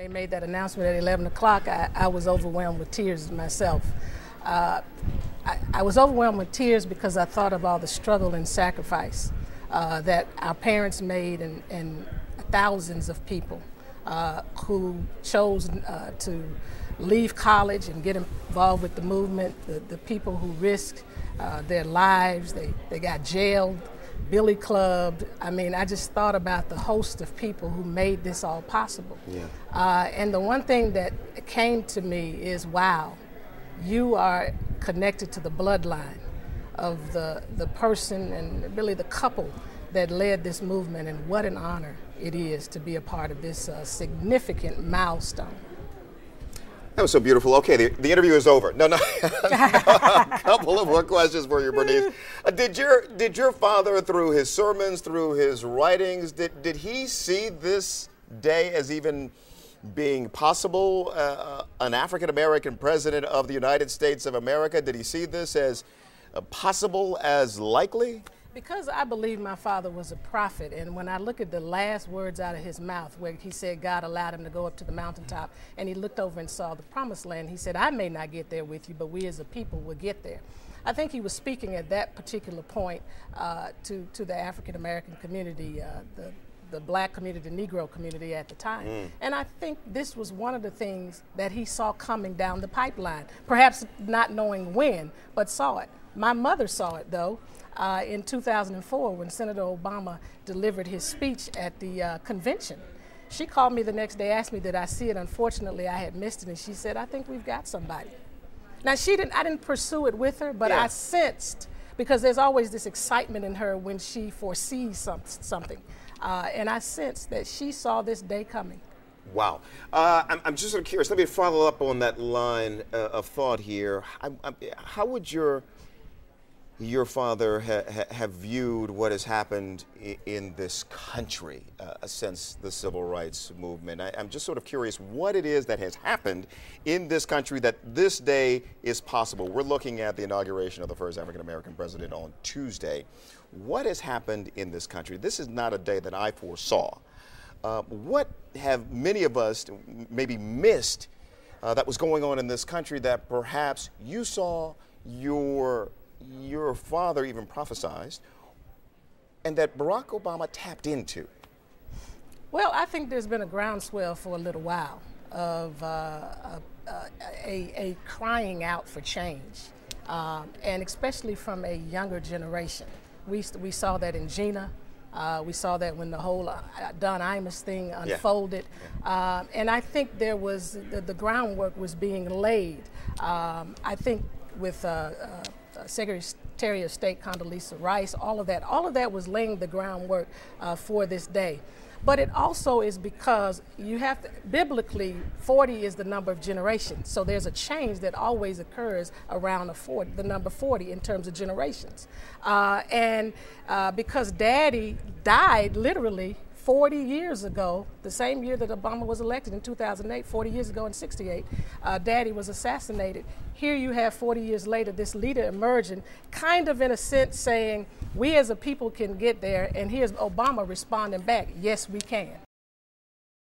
they made that announcement at 11 o'clock, I was overwhelmed with tears myself. I was overwhelmed with tears because I thought of all the struggle and sacrifice that our parents made and thousands of people who chose to leave college and get involved with the movement, the people who risked their lives, they got jailed, billy clubbed. I mean, I just thought about the host of people who made this all possible. Yeah. And the one thing that came to me is, wow, you are connected to the bloodline of the person and really the couple that led this movement, and what an honor it is to be a part of this significant milestone. That was so beautiful. Okay, the interview is over. No. A couple of more questions for you, Bernice. Did your father, through his sermons, through his writings, did he see this day as even being possible? An African-American president of the United States of America, did he see this as possible, as likely? Because I believe my father was a prophet, and when I look at the last words out of his mouth, where he said God allowed him to go up to the mountaintop, and he looked over and saw the promised land, he said, I may not get there with you, but we as a people will get there. I think he was speaking at that particular point to the African-American community, the black community, the Negro community at the time. And I think this was one of the things that he saw coming down the pipeline, perhaps not knowing when, but saw it. My mother saw it, though, in 2004 when Senator Obama delivered his speech at the convention. She called me the next day, asked me did I see it. Unfortunately, I had missed it, and she said, I think we've got somebody. Now, I didn't pursue it with her, but yeah. I sensed, because there's always this excitement in her when she foresees something. And I sensed that she saw this day coming. Wow. I'm just sort of curious. Let me follow up on that line of thought here. How would your father have viewed what has happened in this country since the civil rights movement? I'm just sort of curious what it is that has happened in this country that this day is possible. We're looking at the inauguration of the first African-American president on Tuesday. What has happened in this country? This is not a day that I foresaw. What have many of us maybe missed that was going on in this country that perhaps you saw, your father even prophesied, and that Barack Obama tapped into? Well, I think there's been a groundswell for a little while of a crying out for change, and especially from a younger generation. We saw that in Gina. We saw that when the whole Don Imus thing unfolded. Yeah. And I think there was, the groundwork was being laid. I think with Secretary of State Condoleezza Rice, all of that was laying the groundwork for this day. But it also is because you have to, biblically, 40 is the number of generations. So there's a change that always occurs around the number 40 in terms of generations. And because Daddy died literally 40 years ago, the same year that Obama was elected in 2008, 40 years ago in '68, Daddy was assassinated. Here you have 40 years later this leader emerging, kind of in a sense saying, we as a people can get there, and here's Obama responding back, yes we can.